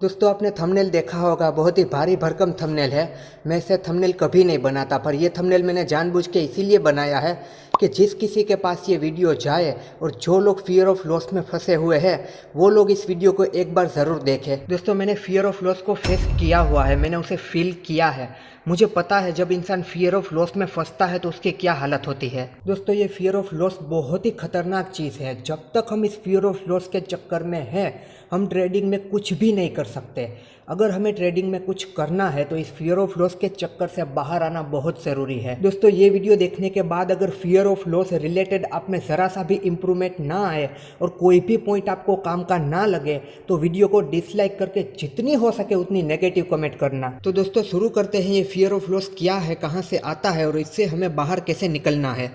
दोस्तों आपने थंबनेल देखा होगा, बहुत ही भारी भरकम थंबनेल है। मैं ऐसे थंबनेल कभी नहीं बनाता, पर ये थंबनेल मैंने जानबूझ के इसीलिए बनाया है कि जिस किसी के पास ये वीडियो जाए और जो लोग फियर ऑफ लॉस में फंसे हुए हैं वो लोग इस वीडियो को एक बार ज़रूर देखें। दोस्तों मैंने फियर ऑफ लॉस को फेस किया हुआ है, मैंने उसे फील किया है। मुझे पता है जब इंसान फियर ऑफ लॉस में फंसता है तो उसकी क्या हालत होती है। दोस्तों ये फियर ऑफ लॉस बहुत ही खतरनाक चीज़ है। जब तक हम इस फियर ऑफ लॉस के चक्कर में हैं हम ट्रेडिंग में कुछ भी नहीं कर सकते। अगर हमें ट्रेडिंग में कुछ करना है तो इस फियर ऑफ लॉस के चक्कर से बाहर आना बहुत ज़रूरी है। दोस्तों ये वीडियो देखने के बाद अगर फियर ऑफ लॉस रिलेटेड आप में ज़रा सा भी इम्प्रूवमेंट ना आए और कोई भी पॉइंट आपको काम का ना लगे तो वीडियो को डिसलाइक करके जितनी हो सके उतनी नेगेटिव कमेंट करना। तो दोस्तों शुरू करते हैं, ये फियर ऑफ लॉस क्या है, कहाँ से आता है और इससे हमें बाहर कैसे निकलना है।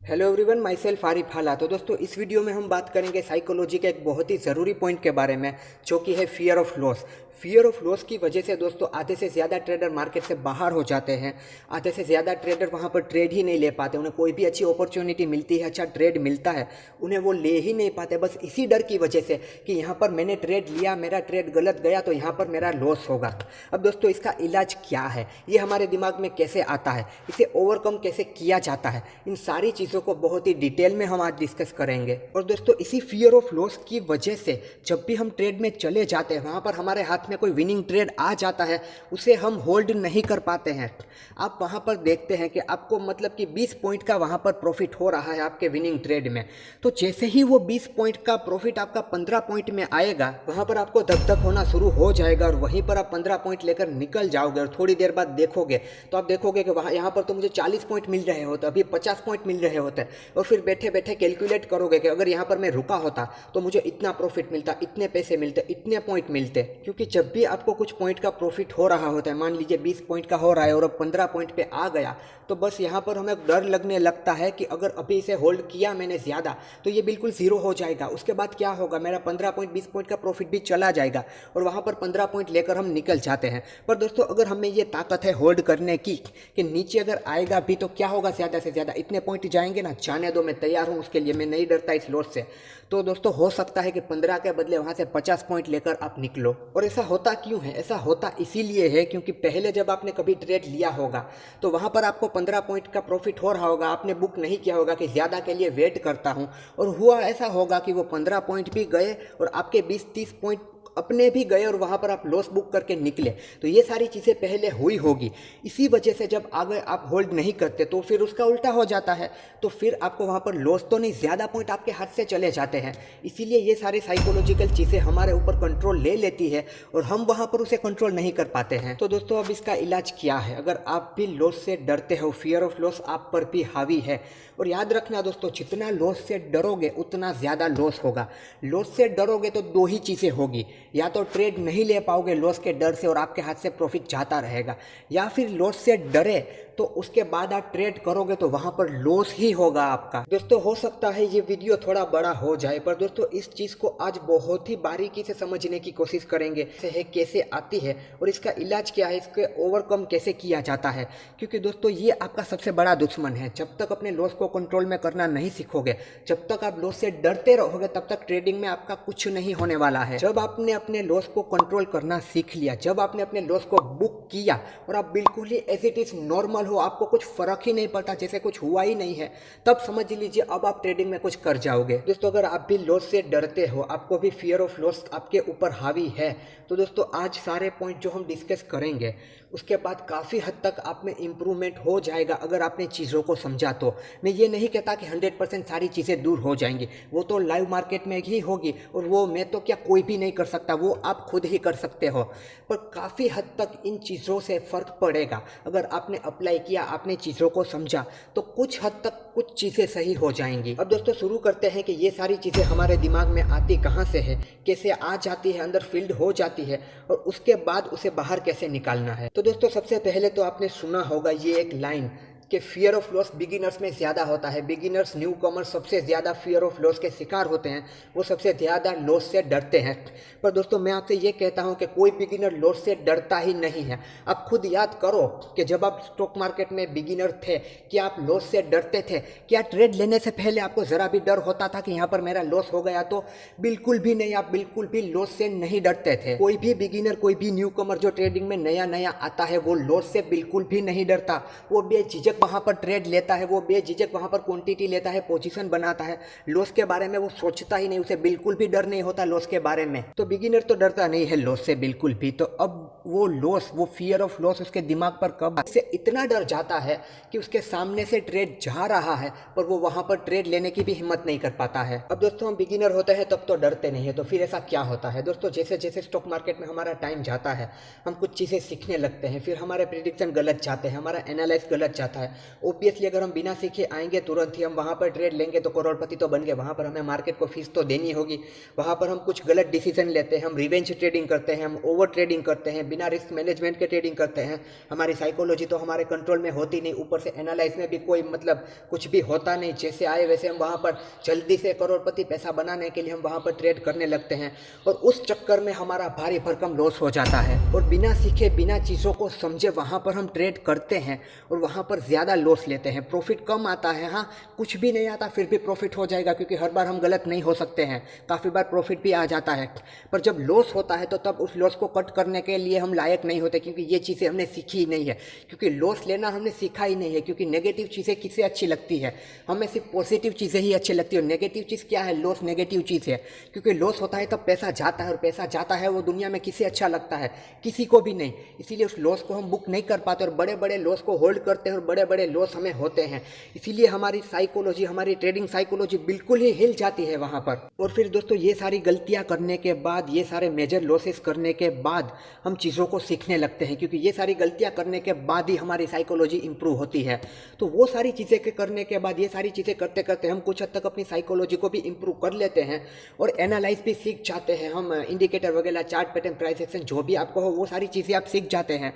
Hello everyone, my self Arif हाला। तो दोस्तों इस वीडियो में हम बात करेंगे साइकोलॉजी के एक बहुत ही ज़रूरी पॉइंट के बारे में, जो कि है fear of loss. Fear of loss की वजह से दोस्तों आधे से ज़्यादा ट्रेडर मार्केट से बाहर हो जाते हैं। आधे से ज़्यादा ट्रेडर वहाँ पर ट्रेड ही नहीं ले पाते। उन्हें कोई भी अच्छी अपॉर्चुनिटी मिलती है, अच्छा ट्रेड मिलता है, उन्हें वो ले ही नहीं पाते, बस इसी डर की वजह से कि यहाँ पर मैंने ट्रेड लिया, मेरा ट्रेड गलत गया तो यहाँ पर मेरा लॉस होगा। अब दोस्तों इसका इलाज क्या है, ये हमारे दिमाग में कैसे आता है, इसे ओवरकम कैसे किया जाता है, इन सारी चीज़ों को बहुत ही डिटेल में हम आज डिस्कस करेंगे। और दोस्तों इसी फियर ऑफ लॉस की वजह से जब भी हम ट्रेड में चले जाते हैं, वहाँ पर हमारे हाथ में कोई विनिंग ट्रेड आ जाता है, उसे हम होल्ड नहीं कर पाते हैं। आप वहाँ पर देखते हैं कि आपको मतलब कि 20 पॉइंट का वहाँ पर प्रॉफिट हो रहा है आपके विनिंग ट्रेड में, तो जैसे ही वो 20 पॉइंट का प्रॉफिट आपका 15 पॉइंट में आएगा, वहाँ पर आपको धक धक होना शुरू हो जाएगा और वहीं पर आप 15 पॉइंट लेकर निकल जाओगे। और थोड़ी देर बाद देखोगे तो आप देखोगे कि वहाँ यहाँ पर तो मुझे 40 पॉइंट मिल रहे होते, अभी 50 पॉइंट मिल रहे होते, और फिर बैठे बैठे कैलकुलेट करोगे कि अगर यहाँ पर मैं रुका होता तो मुझे इतना प्रॉफिट मिलता, इतने पैसे मिलते, इतने पॉइंट मिलते। क्योंकि जब भी आपको कुछ पॉइंट का प्रॉफिट हो रहा होता है, मान लीजिए 20 पॉइंट का हो रहा है और अब 15 पॉइंट पे आ गया, तो बस यहाँ पर हमें डर लगने लगता है कि अगर अभी इसे होल्ड किया मैंने ज़्यादा तो ये बिल्कुल ज़ीरो हो जाएगा। उसके बाद क्या होगा, मेरा 15 पॉइंट 20 पॉइंट का प्रॉफिट भी चला जाएगा और वहाँ पर 15 पॉइंट लेकर हम निकल जाते हैं। पर दोस्तों अगर हमें ये ताकत है होल्ड करने की कि नीचे अगर आएगा भी तो क्या होगा, ज़्यादा से ज़्यादा इतने पॉइंट जाएंगे ना, जाने दो, मैं तैयार हूँ उसके लिए, मैं नहीं डरता इस लॉस से। तो दोस्तों हो सकता है कि 15 के बदले वहाँ से 50 पॉइंट लेकर आप निकलो। और ऐसा होता क्यों है, ऐसा होता इसीलिए है क्योंकि पहले जब आपने कभी ट्रेड लिया होगा तो वहाँ पर आपको 15 पॉइंट का प्रॉफिट हो रहा होगा, आपने बुक नहीं किया होगा कि ज़्यादा के लिए वेट करता हूँ, और हुआ ऐसा होगा कि वो 15 पॉइंट भी गए और आपके 20-30 पॉइंट अपने भी गए और वहाँ पर आप लॉस बुक करके निकले। तो ये सारी चीज़ें पहले हुई होगी, इसी वजह से जब आगे आप होल्ड नहीं करते तो फिर उसका उल्टा हो जाता है, तो फिर आपको वहाँ पर लॉस तो नहीं, ज़्यादा पॉइंट आपके हाथ से चले जाते हैं। इसीलिए ये सारी साइकोलॉजिकल चीज़ें हमारे ऊपर कंट्रोल ले लेती है और हम वहाँ पर उसे कंट्रोल नहीं कर पाते हैं। तो दोस्तों अब इसका इलाज क्या है, अगर आप भी लॉस से डरते हो, फियर ऑफ लॉस आप पर भी हावी है, और याद रखना दोस्तों जितना लॉस से डरोगे उतना ज़्यादा लॉस होगा। लॉस से डरोगे तो दो ही चीज़ें होगी, या तो ट्रेड नहीं ले पाओगे लॉस के डर से और आपके हाथ से प्रॉफिट जाता रहेगा, या फिर लॉस से डरे तो उसके बाद आप ट्रेड करोगे तो वहाँ पर लॉस ही होगा आपका। दोस्तों हो सकता है ये वीडियो थोड़ा बड़ा हो जाए, पर दोस्तों इस चीज़ को आज बहुत ही बारीकी से समझने की कोशिश करेंगे कैसे आती है और इसका इलाज क्या है, इसके ओवरकम कैसे किया जाता है। क्योंकि दोस्तों ये आपका सबसे बड़ा दुश्मन है। जब तक अपने लॉस को कंट्रोल में करना नहीं सीखोगे, जब तक आप लॉस से डरते रहोगे, तब तक ट्रेडिंग में आपका कुछ नहीं होने वाला है। जब आपने अपने लॉस को कंट्रोल करना सीख लिया, जब आपने अपने लॉस को बुक किया और आप बिल्कुल ही एज इट इज नॉर्मल हो, आपको कुछ फर्क ही नहीं पड़ता, जैसे कुछ हुआ ही नहीं है, तब समझ लीजिए अब आप ट्रेडिंग में कुछ कर जाओगे। दोस्तों अगर आप भी लॉस से डरते हो, आपको भी फियर ऑफ लॉस आपके ऊपर हावी है, तो दोस्तों आज सारे पॉइंट जो हम डिस्कस करेंगे उसके बाद काफ़ी हद तक आप में इम्प्रूवमेंट हो जाएगा अगर आपने चीज़ों को समझा तो। मैं ये नहीं कहता कि 100% सारी चीज़ें दूर हो जाएंगी, वो तो लाइव मार्केट में ही होगी और वो मैं तो क्या कोई भी नहीं कर सकता, वो आप खुद ही कर सकते हो। पर काफ़ी हद तक इन चीज़ों से फ़र्क पड़ेगा अगर आपने अप्लाई किया, आपने चीज़ों को समझा, तो कुछ हद तक कुछ चीज़ें सही हो जाएंगी। अब दोस्तों शुरू करते हैं कि ये सारी चीज़ें हमारे दिमाग में आती कहाँ से है, कैसे आ जाती है, अंदर फील्ड हो जाती है और उसके बाद उसे बाहर कैसे निकालना है। तो दोस्तों सबसे पहले तो आपने सुना होगा ये एक लाइन कि फियर ऑफ लॉस बिगिनर्स में ज़्यादा होता है। बिगिनर्स, न्यू कमर्स सबसे ज़्यादा फियर ऑफ लॉस के शिकार होते हैं, वो सबसे ज़्यादा लॉस से डरते हैं। पर दोस्तों मैं आपसे ये कहता हूँ कि कोई बिगिनर लॉस से डरता ही नहीं है। आप खुद याद करो कि जब आप स्टॉक मार्केट में बिगिनर थे, क्या आप लॉस से डरते थे? क्या ट्रेड लेने से पहले आपको ज़रा भी डर होता था कि यहाँ पर मेरा लॉस हो गया तो? बिल्कुल भी नहीं, आप बिल्कुल भी लॉस से नहीं डरते थे। कोई भी बिगिनर, कोई भी न्यू कमर जो ट्रेडिंग में नया नया आता है, वो लॉस से बिल्कुल भी नहीं डरता। वो बेझिझक वहाँ पर ट्रेड लेता है, वो बेझिझक वहाँ पर क्वांटिटी लेता है, पोजीशन बनाता है। लॉस के बारे में वो सोचता ही नहीं, उसे बिल्कुल भी डर नहीं होता लॉस के बारे में। तो बिगिनर तो डरता नहीं है लॉस से बिल्कुल भी। तो अब वो लॉस, वो फियर ऑफ लॉस उसके दिमाग पर कब से इतना डर जाता है कि उसके सामने से ट्रेड जा रहा है पर वो वहाँ पर ट्रेड लेने की भी हिम्मत नहीं कर पाता है। अब दोस्तों हम बिगिनर होते हैं तब तो डरते नहीं है, तो फिर ऐसा क्या होता है दोस्तों? जैसे जैसे स्टॉक मार्केट में हमारा टाइम जाता है, हम कुछ चीज़ें सीखने लगते हैं, फिर हमारे प्रेडिक्शन गलत जाते हैं, हमारा एनालाइज गलत जाता है। ऑब्वियसली अगर हम बिना सीखे आएंगे तुरंत ही हम वहाँ पर ट्रेड लेंगे तो करोड़पति तो बन गए, वहाँ पर हमें मार्केट को फीस तो देनी होगी। वहाँ पर हम कुछ गलत डिसीजन लेते हैं, हम रिवेंज ट्रेडिंग करते हैं, हम ओवर ट्रेडिंग करते हैं, बिना रिस्क मैनेजमेंट के ट्रेडिंग करते हैं। हमारी साइकोलॉजी तो हमारे कंट्रोल में होती नहीं, ऊपर से एनालाइज में भी कोई मतलब कुछ भी होता नहीं। जैसे आए वैसे हम वहाँ पर जल्दी से करोड़पति पैसा बनाने के लिए हम वहाँ पर ट्रेड करने लगते हैं और उस चक्कर में हमारा भारी भरकम लॉस हो जाता है। और बिना सीखे, बिना चीज़ों को समझे वहाँ पर हम ट्रेड करते हैं और वहाँ पर ज़्यादा लॉस लेते हैं। प्रॉफिट कम आता है, हाँ कुछ भी नहीं आता फिर भी प्रॉफिट हो जाएगा, क्योंकि हर बार हम गलत नहीं हो सकते हैं, काफ़ी बार प्रॉफिट भी आ जाता है। पर जब लॉस होता है तो तब उस लॉस को कट करने के लिए हम लायक नहीं होते, क्योंकि ये चीज़ें हमने सीखी ही नहीं है, क्योंकि लॉस लेना हमने सीखा ही नहीं है। क्योंकि नेगेटिव चीज़ें किसे अच्छी लगती है? हमें सिर्फ पॉजिटिव चीज़ें ही अच्छी लगती है। नेगेटिव चीज़ क्या है? लॉस नेगेटिव चीज़ है, क्योंकि लॉस होता है तब पैसा जाता है, और पैसा जाता है वो दुनिया में किसे अच्छा लगता है? किसी को भी नहीं। इसीलिए उस लॉस को हम बुक नहीं कर पाते और बड़े बड़े लॉस को होल्ड करते हैं और बड़े बड़े लॉस हमें होते हैं। इसीलिए हमारी साइकोलॉजी, हमारी ट्रेडिंग साइकोलॉजी बिल्कुल ही हिल जाती है वहाँ पर। और फिर दोस्तों ये सारी गलतियाँ करने के बाद, ये सारे मेजर लॉसेस करने के बाद हम चीज़ों को सीखने लगते हैं, क्योंकि ये सारी गलतियाँ करने के बाद ही हमारी साइकोलॉजी इंप्रूव होती है। तो वो सारी चीज़ें करने के बाद, ये सारी चीज़ें करते करते हम कुछ हद तक अपनी साइकोलॉजी को भी इंप्रूव कर लेते हैं और एनालाइज भी सीख जाते हैं। हम इंडिकेटर वगैरह, चार्ट पैटर्न, प्राइस एक्शन जो भी आपको हो वो सारी चीज़ें आप सीख जाते हैं।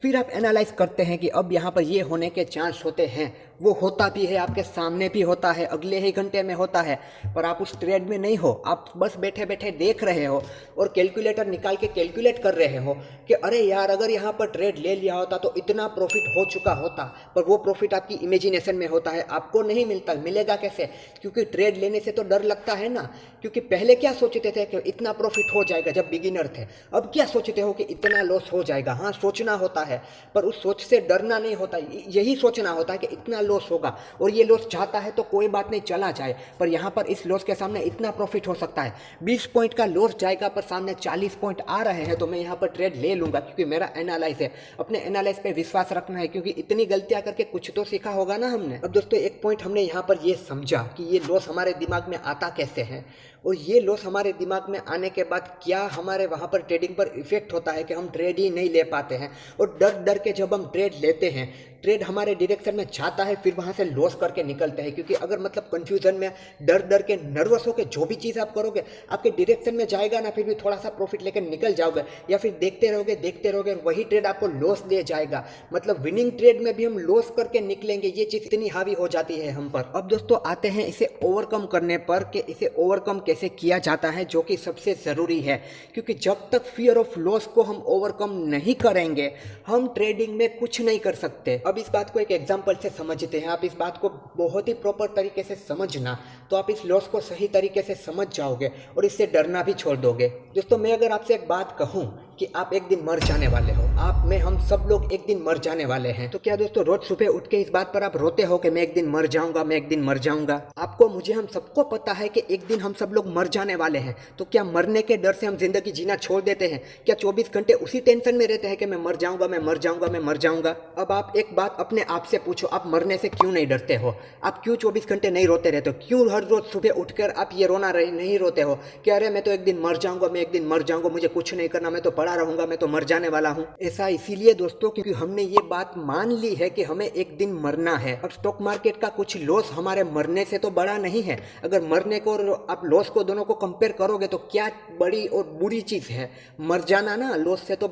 फिर आप एनालाइज करते हैं कि अब यहाँ पर ये होने के चांस होते हैं, वो होता भी है, आपके सामने भी होता है, अगले ही घंटे में होता है, पर आप उस ट्रेड में नहीं हो। आप बस बैठे बैठे देख रहे हो और कैलकुलेटर निकाल के कैलकुलेट कर रहे हो कि अरे यार अगर यहाँ पर ट्रेड ले लिया होता तो इतना प्रॉफिट हो चुका होता। पर वो प्रॉफिट आपकी इमेजिनेशन में होता है, आपको नहीं मिलता। मिलेगा कैसे? क्योंकि ट्रेड लेने से तो डर लगता है ना। क्योंकि पहले क्या सोचते थे कि इतना प्रॉफिट हो जाएगा जब बिगिनर थे, अब क्या सोचते हो कि इतना लॉस हो जाएगा। हाँ सोचना होता है, पर उस सोच से डरना नहीं होता, यही सोचना होता है कि इतना लॉस होगा और ये लॉस चाहता है तो कोई बात नहीं, चला जाए। पर यहाँ पर इस लॉस के सामने इतना प्रॉफिट हो सकता है, 20 पॉइंट का लॉस जाएगा पर सामने 40 पॉइंट आ रहे हैं, तो मैं यहाँ पर ट्रेड ले लूँगा क्योंकि मेरा एनालाइज है। अपने एनालाइज पे विश्वास रखना है, क्योंकि इतनी गलतियाँ करके कुछ तो सीखा होगा ना हमने। अब दोस्तों एक पॉइंट हमने यहाँ पर ये समझा कि ये लॉस हमारे दिमाग में आता कैसे है, और ये लॉस हमारे दिमाग में आने के बाद क्या हमारे वहाँ पर ट्रेडिंग पर इफेक्ट होता है कि हम ट्रेड ही नहीं ले पाते हैं। और डर डर के जब हम ट्रेड लेते हैं, ट्रेड हमारे डायरेक्शन में जाता है, फिर वहाँ से लॉस करके निकलते हैं। क्योंकि अगर मतलब कंफ्यूजन में, डर डर के, नर्वस होकर जो भी चीज़ आप करोगे आपके डायरेक्शन में जाएगा ना, फिर भी थोड़ा सा प्रॉफिट लेकर निकल जाओगे, या फिर देखते रहोगे और वही ट्रेड आपको लॉस दे जाएगा। मतलब विनिंग ट्रेड में भी हम लॉस करके निकलेंगे, ये चीज़ इतनी हावी हो जाती है हम पर। अब दोस्तों आते हैं इसे ओवरकम करने पर, कि इसे ओवरकम कैसे किया जाता है, जो कि सबसे ज़रूरी है। क्योंकि जब तक फियर ऑफ लॉस को हम ओवरकम नहीं करेंगे हम ट्रेडिंग में कुछ नहीं कर सकते। अब इस बात को एक एग्जांपल से समझते हैं। आप इस बात को बहुत ही प्रॉपर तरीके से समझना, तो आप इस लॉस को सही तरीके से समझ जाओगे और इससे डरना भी छोड़ दोगे। दोस्तों मैं अगर आपसे एक बात कहूँ कि आप एक दिन मर जाने वाले हो, आप में हम सब लोग एक दिन मर जाने वाले हैं, तो क्या दोस्तों रोज सुबह उठ के इस बात पर आप रोते हो कि मैं एक दिन मर जाऊंगा, मैं एक दिन मर जाऊंगा? आपको, मुझे, हम सबको पता है कि एक दिन हम सब लोग मर जाने वाले हैं। तो क्या मरने के डर से हम जिंदगी जीना छोड़ देते हैं? क्या 24 घंटे उसी टेंशन में रहते हैं कि मैं मर जाऊंगा, मैं मर जाऊंगा, मैं मर जाऊंगा? अब आप एक बात अपने आप से पूछो, आप मरने से क्यों नहीं डरते हो? आप क्यों 24 घंटे नहीं रोते रहते हो? क्यों हर रोज सुबह उठकर आप ये रोना नहीं रोते हो कि अरे मैं तो एक दिन मर जाऊंगा, मैं एक दिन मर जाऊंगा, मुझे कुछ नहीं करना, मैं तो पड़ा रहूंगा, मैं तो मर जाने वाला हूँ? ऐसा इसीलिए दोस्तों क्योंकि हमने ये बात मान ली है कि हमें एक दिन मरना है। और स्टॉक मार्केट का कुछ लॉस हमारे मरने से तो बड़ा नहीं है। अगर मरने को और आप लॉस को दोनों को कंपेयर करोगे तो क्या बड़ी और बुरी चीज़ है मर जाना ना। लॉस से तो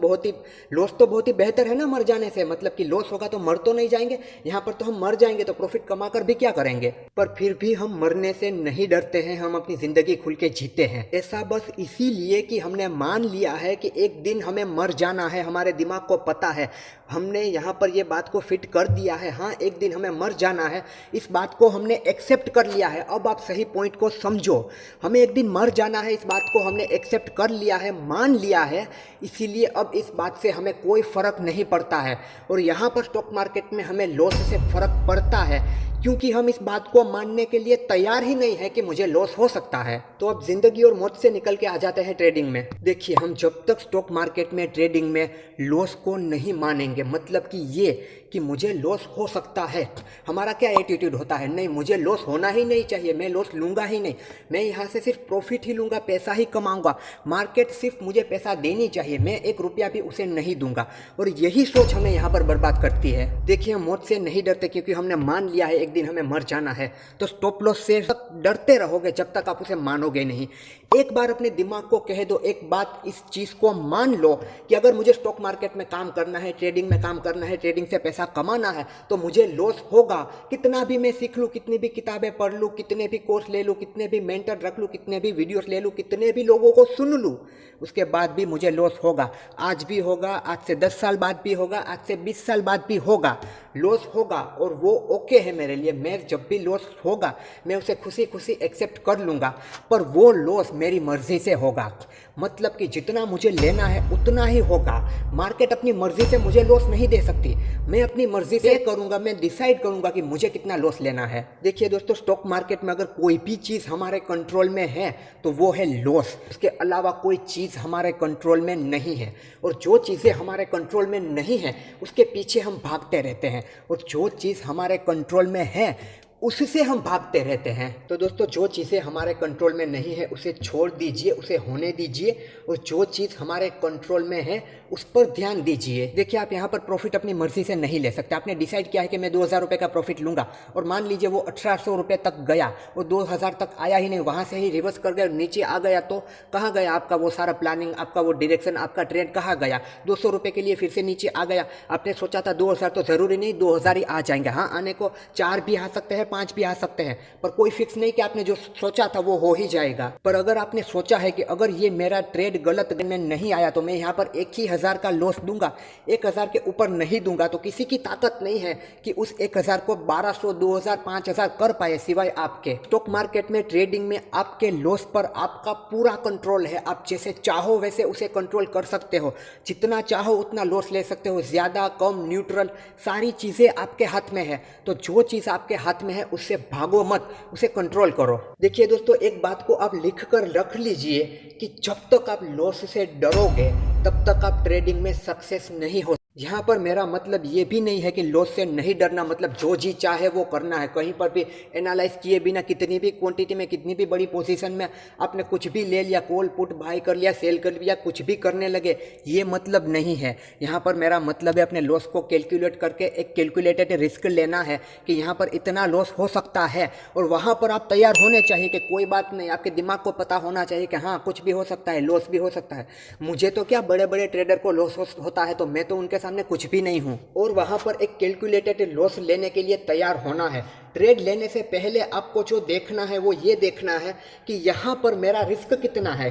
लॉस तो बहुत ही बेहतर है ना मर जाने से। मतलब कि लॉस होगा तो मर तो नहीं जाएंगे, यहाँ पर तो हम मर जाएंगे तो प्रॉफिट कमा कर भी क्या करेंगे। पर फिर भी हम मरने से नहीं डरते हैं, हम अपनी ज़िंदगी खुल के जीते हैं। ऐसा बस इसीलिए कि हमने मान लिया है कि एक दिन हमें मर जाना है। हमारे दिमाग को पता है, हमने यहाँ पर ये बात को फिट कर दिया है। हाँ, एक दिन हमें मर जाना है, इस बात को हमने एक्सेप्ट कर लिया है। अब आप सही पॉइंट को समझो, हमें एक दिन मर जाना है, इस बात को हमने एक्सेप्ट कर लिया है, मान लिया है। इसीलिए अब इस बात से हमें कोई फ़र्क नहीं पड़ता है। और यहाँ पर स्टॉक मार्केट में हमें लॉस से फ़र्क पड़ता है क्योंकि हम इस बात को मानने के लिए तैयार ही नहीं है कि मुझे लॉस हो सकता है। तो अब जिंदगी और मौत से निकल के आ जाते हैं ट्रेडिंग में। देखिए, हम जब तक स्टॉक मार्केट में ट्रेडिंग में लॉस को नहीं मानेंगे, मतलब कि ये कि मुझे लॉस हो सकता है, हमारा क्या एटीट्यूड होता है, नहीं मुझे लॉस होना ही नहीं चाहिए, मैं लॉस लूँगा ही नहीं, मैं यहाँ से सिर्फ प्रॉफिट ही लूँगा, पैसा ही कमाऊँगा, मार्केट सिर्फ मुझे पैसा देनी चाहिए, मैं एक रुपया भी उसे नहीं दूंगा। और यही सोच हमें यहाँ पर बर्बाद करती है। देखिए, हम मौत से नहीं डरते क्योंकि हमने मान लिया है एक दिन हमें मर जाना है। तो स्टॉप लॉस से डरते रहोगे जब तक आप उसे मानोगे नहीं। एक बार अपने दिमाग को कह दो, एक बात इस चीज़ को मान लो कि अगर मुझे स्टॉक मार्केट में काम करना है, ट्रेडिंग में काम करना है, ट्रेडिंग से पैसा कमाना है, तो मुझे लॉस होगा। कितना भी मैं सीख लूँ, कितनी भी किताबें पढ़ लूँ, कितने भी कोर्स ले लूँ, कितने भी मेंटर रख लूँ, कितने भी वीडियोस ले लूँ, कितने भी लोगों को सुन लूँ, उसके बाद भी मुझे लॉस होगा। आज भी होगा, आज से 10 साल बाद भी होगा, आज से 20 साल बाद भी होगा, लॉस होगा। और वो ओके है मेरे लिए। मैं जब भी लॉस होगा मैं उसे खुशी खुशी एक्सेप्ट कर लूँगा। पर वो लॉस मेरी मर्जी से होगा, मतलब कि जितना मुझे लेना है उतना ही होगा। मार्केट अपनी मर्जी से मुझे लॉस नहीं दे सकती, मैं अपनी मर्जी से करूँगा, मैं डिसाइड करूँगा कि मुझे कितना लॉस लेना है। देखिए दोस्तों, स्टॉक मार्केट में अगर कोई भी चीज़ हमारे कंट्रोल में है तो वो है लॉस। उसके अलावा कोई चीज़ हमारे कंट्रोल में नहीं है। और जो चीज़ें हमारे कंट्रोल में नहीं है उसके पीछे हम भागते रहते हैं, और जो चीज़ हमारे कंट्रोल में है उससे हम भागते रहते हैं। तो दोस्तों, जो चीज़ें हमारे कंट्रोल में नहीं है उसे छोड़ दीजिए, उसे होने दीजिए, और जो चीज़ हमारे कंट्रोल में है उस पर ध्यान दीजिए। देखिए, आप यहाँ पर प्रॉफिट अपनी मर्जी से नहीं ले सकते। आपने डिसाइड किया है कि मैं 2000 रुपये का प्रॉफिट लूँगा, और मान लीजिए वो 1800 रुपये तक गया, वो 2000 तक आया ही नहीं, वहाँ से ही रिवर्स कर गया, नीचे आ गया, तो कहाँ गया आपका वो सारा प्लानिंग, आपका वो डायरेक्शन, आपका ट्रेड कहाँ गया? 200 रुपये के लिए फिर से नीचे आ गया। आपने सोचा था 2000, तो ज़रूरी नहीं 2000 ही आ जाएंगे। हाँ, आने को 4 भी आ सकते हैं, 5 भी आ सकते हैं, पर कोई फिक्स नहीं कि आपने जो सोचा था वो हो ही जाएगा। पर अगर आपने सोचा है कि अगर ये मेरा ट्रेड गलत में नहीं आया तो मैं यहाँ पर 1000 का लॉस दूंगा, 1000 के ऊपर नहीं दूंगा, तो किसी की ताकत नहीं है कि उस 1000 को 1200, 2000, 5000 कर पाए सिवाय आपके। स्टॉक मार्केट में, ट्रेडिंग में आपके लॉस पर आपका पूरा कंट्रोल है। आप जैसे चाहो वैसे उसे कंट्रोल कर सकते हो, जितना चाहो उतना लॉस ले सकते हो, ज़्यादा कम न्यूट्रल सारी चीज़ें आपके हाथ में है। तो जो चीज़ आपके हाथ में है उससे भागो मत, उसे कंट्रोल करो। देखिए दोस्तों, एक बात को आप लिख कर रख लीजिए कि जब तक आप लॉस से डरोगे तब तक आप ट्रेडिंग में सक्सेस नहीं हो। यहाँ पर मेरा मतलब ये भी नहीं है कि लॉस से नहीं डरना, मतलब जो जी चाहे वो करना है, कहीं पर भी एनालाइज किए बिना, कितनी भी क्वांटिटी में, कितनी भी बड़ी पोजीशन में आपने कुछ भी ले लिया, कॉल पुट बाय कर लिया, सेल कर लिया, कुछ भी करने लगे, ये मतलब नहीं है। यहाँ पर मेरा मतलब है अपने लॉस को कैलकुलेट करके एक कैलकुलेटेड रिस्क लेना है कि यहाँ पर इतना लॉस हो सकता है, और वहाँ पर आप तैयार होने चाहिए कि कोई बात नहीं, आपके दिमाग को पता होना चाहिए कि हाँ कुछ भी हो सकता है, लॉस भी हो सकता है। मुझे तो क्या, बड़े बड़े ट्रेडर को लॉस होता है तो मैं तो उनके सामने कुछ भी नहीं हूं। और वहां पर एक कैलकुलेटेड लॉस लेने के लिए तैयार होना है। ट्रेड लेने से पहले आपको जो देखना है वो ये देखना है कि यहाँ पर मेरा रिस्क कितना है।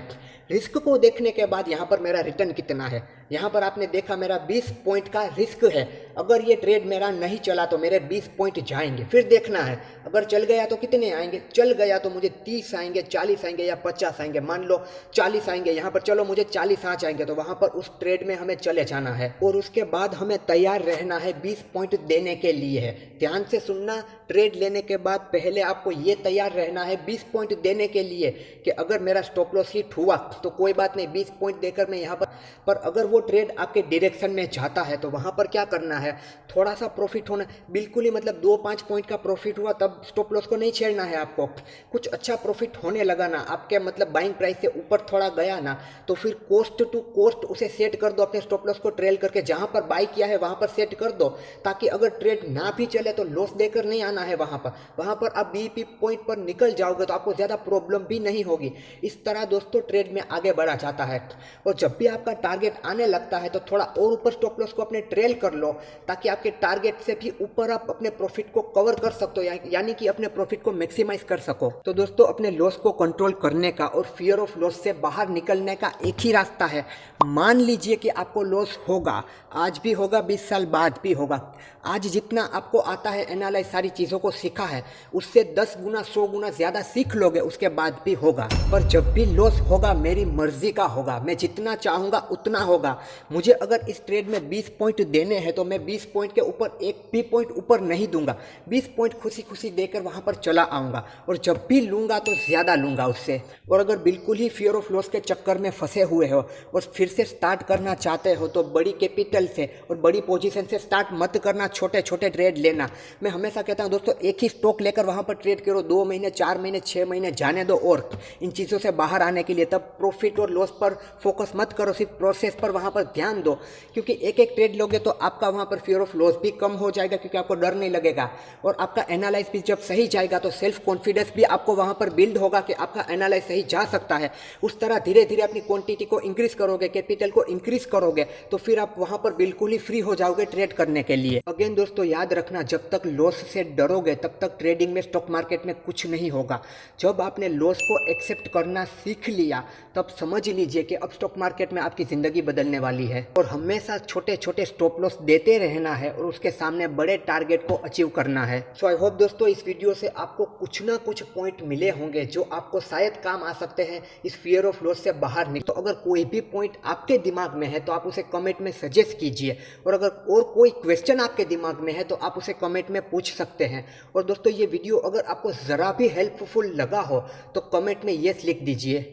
रिस्क को देखने के बाद यहाँ पर मेरा रिटर्न कितना है। यहाँ पर आपने देखा मेरा 20 पॉइंट का रिस्क है। अगर ये ट्रेड मेरा नहीं चला तो मेरे 20 पॉइंट जाएंगे। फिर देखना है अगर चल गया तो कितने आएंगे, चल गया तो मुझे 30 आएंगे, 40 आएंगे या 50 आएंगे। मान लो 40 आएंगे, यहाँ पर चलो मुझे 40 आ जाएंगे, तो वहाँ पर उस ट्रेड में हमें चले जाना है। और उसके बाद हमें तैयार रहना है 20 पॉइंट देने के लिए है। ध्यान से सुनना, ट्रेड ट्रेड लेने के बाद पहले आपको ये तैयार रहना है 20 पॉइंट देने के लिए कि अगर मेरा स्टॉप लॉस हिट हुआ तो कोई बात नहीं, 20 पॉइंट देकर मैं यहाँ पर अगर वो ट्रेड आपके डायरेक्शन में जाता है तो वहाँ पर क्या करना है, थोड़ा सा प्रॉफिट होना, बिल्कुल ही मतलब 2-5 पॉइंट का प्रॉफिट हुआ तब स्टॉप लॉस को नहीं छेड़ना है आपको। कुछ अच्छा प्रॉफिट होने लगा ना, आपके मतलब बाइंग प्राइस से ऊपर थोड़ा गया ना, तो फिर कोस्ट टू कोस्ट उसे सेट कर दो, अपने स्टॉप लॉस को ट्रेल करके जहाँ पर बाई किया है वहाँ पर सेट कर दो, ताकि अगर ट्रेड ना भी चले तो लॉस देकर नहीं आना है। वहाँ पर आप बीईपी पॉइंट पर निकल जाओगे तो आपको ज़्यादा प्रॉब्लम भी नहीं होगी। इस तरह दोस्तों ट्रेड में आगे बढ़ा जाता है। और जब भी आपका टारगेट आने लगता है तो थोड़ा और ऊपर स्टॉप लॉस को अपने ट्रेल कर लो, ताकि आपके टारगेट से भी ऊपर आप अपने प्रॉफिट को कवर कर सकते हो, यानी कि अपने प्रॉफिट को मैक्सिमाइज कर सको। तो दोस्तों अपने लॉस को कंट्रोल करने का और फियर ऑफ लॉस से बाहर निकलने का एक ही रास्ता है। मान लीजिए कि आपको लॉस होगा, आज भी होगा, 20 साल बाद भी होगा। आज जितना आपको आता है एनालाइज सारी चीज़ों को सीखा है, उससे 10 गुना 100 गुना ज़्यादा सीख लोगे, उसके बाद भी होगा। पर जब भी लॉस होगा मेरी मर्जी का होगा, मैं जितना चाहूँगा उतना होगा। मुझे अगर इस ट्रेड में 20 पॉइंट देने हैं तो मैं 20 पॉइंट के ऊपर एक भी पॉइंट ऊपर नहीं दूंगा, 20 पॉइंट खुशी खुशी देकर वहाँ पर चला आऊँगा। और जब भी लूँगा तो ज़्यादा लूँगा उससे। और अगर बिल्कुल ही फियर ऑफ लॉस के चक्कर में फंसे हुए हो और फिर से स्टार्ट करना चाहते हो तो बड़ी कैपिटल से और बड़ी पोजीशन से स्टार्ट मत करना, छोटे छोटे ट्रेड लेना। मैं हमेशा कहता हूँ दोस्तों, एक ही स्टॉक लेकर वहाँ पर ट्रेड करो, 2 महीने 4 महीने 6 महीने जाने दो और इन चीज़ों से बाहर आने के लिए। तब प्रॉफिट और लॉस पर फोकस मत करो, सिर्फ प्रोसेस पर वहाँ पर ध्यान दो। क्योंकि एक एक ट्रेड लोगे तो आपका वहाँ पर फियर ऑफ लॉस भी कम हो जाएगा, क्योंकि आपको डर नहीं लगेगा। और आपका एनालाइज भी जब सही जाएगा तो सेल्फ कॉन्फिडेंस भी आपको वहाँ पर बिल्ड होगा कि आपका एनालाइज सही जा सकता है। उस तरह धीरे धीरे अपनी क्वांटिटी को इंक्रीज करोगे, कैपिटल को इंक्रीज करोगे, तो फिर आप वहाँ पर बिल्कुल ही फ्री हो जाओगे ट्रेड करने के लिए। अगेन दोस्तों याद रखना, जब तक लॉस से डरोगे तब तक ट्रेडिंग में, स्टॉक मार्केट में कुछ नहीं होगा। जब आपने लॉस को एक्सेप्ट करना सीख लिया तब समझ लीजिए कि अब स्टॉक मार्केट में आपकी ज़िंदगी बदलने वाली है। और हमेशा छोटे छोटे स्टॉप लॉस देते रहना है और उसके सामने बड़े टारगेट को अचीव करना है। सो आई होप दोस्तों इस वीडियो से आपको कुछ ना कुछ पॉइंट मिले होंगे जो आपको शायद काम आ सकते हैं इस फियर ऑफ लॉस से बाहर निकल। तो अगर कोई भी पॉइंट आपके दिमाग में है तो आप उसे कमेंट में सजेस्ट कीजिए, और अगर और कोई क्वेश्चन आपके दिमाग में है तो आप उसे कमेंट में पूछ सकते हैं। और दोस्तों ये वीडियो अगर आपको ज़रा भी हेल्पफुल लगा हो तो कमेंट में येस लिख दीजिए।